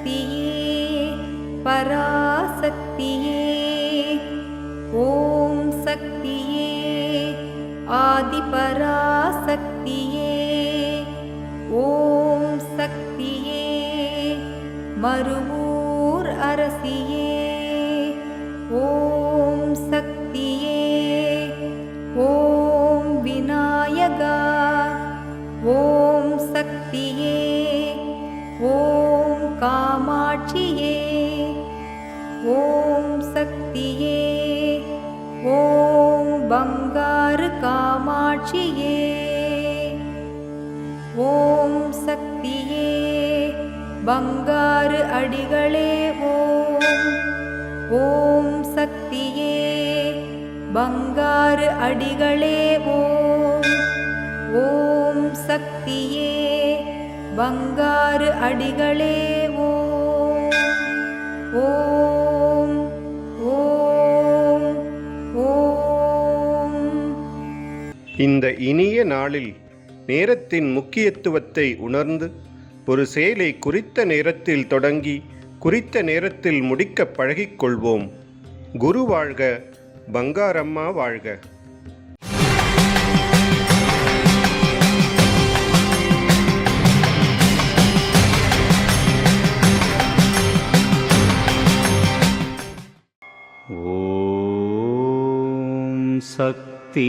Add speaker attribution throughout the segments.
Speaker 1: சக்தியே பராசக்தியே ஓம் சக்தியே ஆதிபராசக்தியே ஓம் சக்தியே மருவூர் அரசியே ஓம் சக்தியே ஓம் விநாயகா ஓம் சக்தியே ஓம் காமாட்சியே ஓம் சக்தியே ஓம் பங்காரு காமாட்சியே ஓம் சக்தியே பங்காரு அடிகளே ஓம் சக்தியே பங்காரு அடிகளே ஓம் சக்தியே பங்காரு அடிகளே ஓம் ஓம் ஓம்.
Speaker 2: இந்த இனிய நாளில் நேரத்தின் முக்கியத்துவத்தை உணர்ந்து ஒரு செயலை குறித்த நேரத்தில் தொடங்கி குறித்த நேரத்தில் முடிக்க பழகிக்கொள்வோம். குரு வாழ்க, பங்காரம்மா வாழ்க.
Speaker 3: ஓம் சக்தி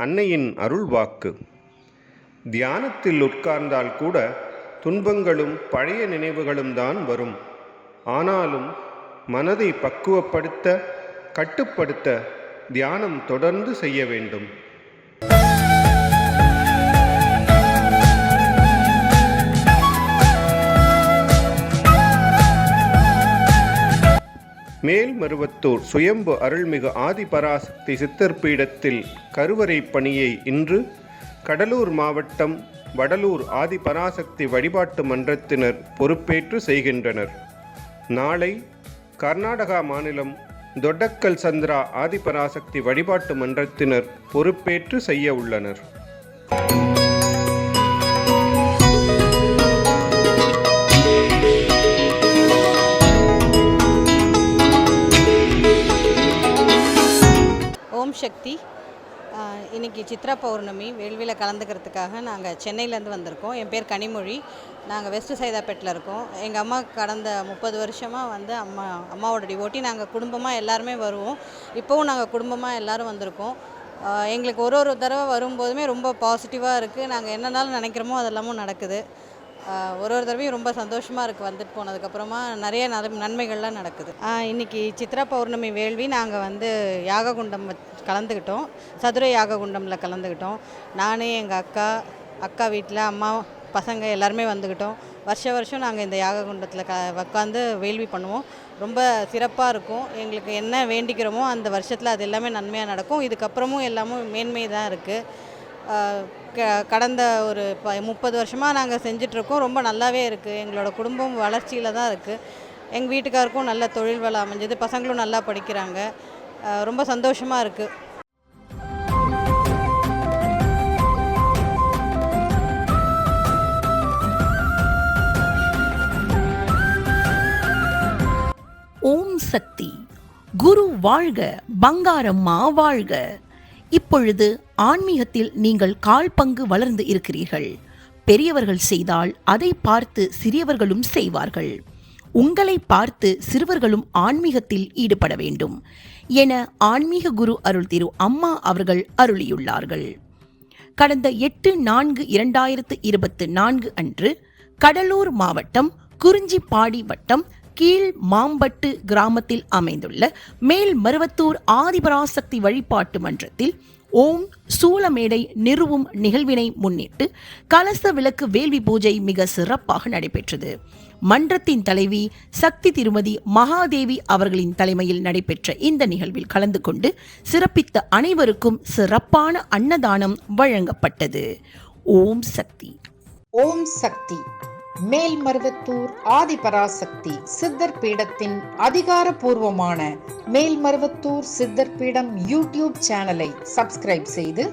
Speaker 2: அன்னையின் அருள் வாக்கு. தியானத்தில் உட்கார்ந்தால் கூட துன்பங்களும் பழைய நினைவுகளும் தான் வரும். ஆனாலும் மனதை பக்குவப்படுத்த, கட்டுப்படுத்த தியானம் தொடர்ந்து செய்ய வேண்டும். மேல்மருவத்தூர் சுயம்பு அருள்மிகு ஆதிபராசக்தி சித்தர் பீடத்தில் கருவறை பணியை இன்று கடலூர் மாவட்டம் வடலூர் ஆதிபராசக்தி வழிபாட்டு மன்றத்தினர் பொறுப்பேற்று செய்கின்றனர். நாளை கர்நாடகா மாநிலம் தொட்டக்கல் சந்திரா ஆதிபராசக்தி வழிபாட்டு மன்றத்தினர் பொறுப்பேற்று செய்ய உள்ளனர்.
Speaker 4: ஓம் சக்தி. இன்றைக்கி சித்ரா பௌர்ணமி வேள்வியில் கலந்துக்கிறதுக்காக நாங்கள் சென்னையிலேருந்து வந்திருக்கோம். என் பேர் கனிமொழி. நாங்கள் வெஸ்ட் சைதாப்பேட்டில் இருக்கோம். எங்கள் அம்மா கடந்த 30 வருஷமாக வந்து அம்மாவோட டிவோட்டி. நாங்கள் குடும்பமாக எல்லாருமே வருவோம். இப்போவும் நாங்கள் குடும்பமாக எல்லோரும் வந்திருக்கோம். எங்களுக்கு ஒரு தடவை வரும்போதுமே ரொம்ப பாசிட்டிவாக இருக்குது. நாங்கள் என்னென்னாலும் நினைக்கிறோமோ அதெல்லாமும் நடக்குது. ஒரு தடவையும் ரொம்ப சந்தோஷமாக இருக்குது. வந்துட்டு போனதுக்கப்புறமா நிறைய நன்மைகள்லாம் நடக்குது. இன்றைக்கி சித்ரா பௌர்ணமி வேள்வி நாங்கள் வந்து யாககுண்டம் கலந்துக்கிட்டோம். சதுர யாககுண்டமில் கலந்துக்கிட்டோம். நான் எங்கள் அக்கா வீட்டில் அம்மா பசங்க எல்லாருமே வந்துக்கிட்டோம். வருஷம் நாங்கள் இந்த யாககுண்டத்தில் உட்காந்து வேள்வி பண்ணுவோம். ரொம்ப சிறப்பாக இருக்கும். எங்களுக்கு என்ன வேண்டிக்கிறோமோ அந்த வருஷத்தில் அது எல்லாமே நன்மையாக நடக்கும். இதுக்கப்புறமும் எல்லாமும் மேன்மை தான் இருக்குது. கடந்த ஒரு 30 வருஷமாக நாங்கள் செஞ்சிட்ருக்கோம். ரொம்ப நல்லாவே இருக்குது. எங்களோட குடும்பம் வளர்ச்சியில் தான் இருக்குது. எங்கள் வீட்டுக்காருக்கும் நல்ல தொழில் வேலை அமைஞ்சது. பசங்களும் நல்லா படிக்கிறாங்க. ரொம்ப சந்தோஷமாக இருக்குது.
Speaker 5: ஓம் சக்தி. குரு வாழ்க, பங்காரம்மா வாழ்க. இப்பொழுது ஆன்மீகத்தில் நீங்கள் கால் பங்கு வளர்ந்து இருக்கிறீர்கள். பெரியவர்கள் செய்தால் அதை பார்த்து சிறியவர்களும் செய்வார்கள். உங்களை பார்த்து சிறுவர்களும் ஆன்மீகத்தில் ஈடுபட வேண்டும் என ஆன்மீக குரு அருள் திரு அம்மா அவர்கள் அருளியுள்ளார்கள். கடந்த 8/4/2024 அன்று கடலூர் மாவட்டம் குறிஞ்சிப்பாடி வட்டம் கீழ் மாம்பட்டு கிராமத்தில் அமைந்துள்ள மேல்மருவத்தூர் ஆதிபராசக்தி வழிபாட்டு மன்றத்தில் ஓம் சூளமேடை நிறுவும் நிகழ்வினை முன்னிட்டு கலச விளக்கு வேள்வி பூஜை மிக சிறப்பாக நடைபெற்றது. மன்றத்தின் தலைவி சக்தி திருமதி மகாதேவி அவர்களின் தலைமையில் நடைபெற்ற இந்த நிகழ்வில் கலந்து கொண்டு சிறப்பித்த அனைவருக்கும் சிறப்பான அன்னதானம் வழங்கப்பட்டது. ஓம் சக்தி.
Speaker 6: ஓம் சக்தி. மேல்மருவத்தூர் ஆதிபராசக்தி சித்தர் பீடத்தின் அதிகாரப்பூர்வமான மேல்மருவத்தூர் சித்தர் பீடம் யூடியூப் சேனலை சப்ஸ்கிரைப் செய்து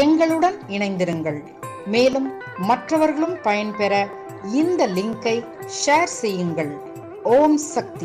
Speaker 6: எங்களுடன் இணைந்திருங்கள். மேலும் மற்றவர்களும் பயன்பெற இந்த லிங்கை ஷேர் செய்யுங்கள். ஓம் சக்தி.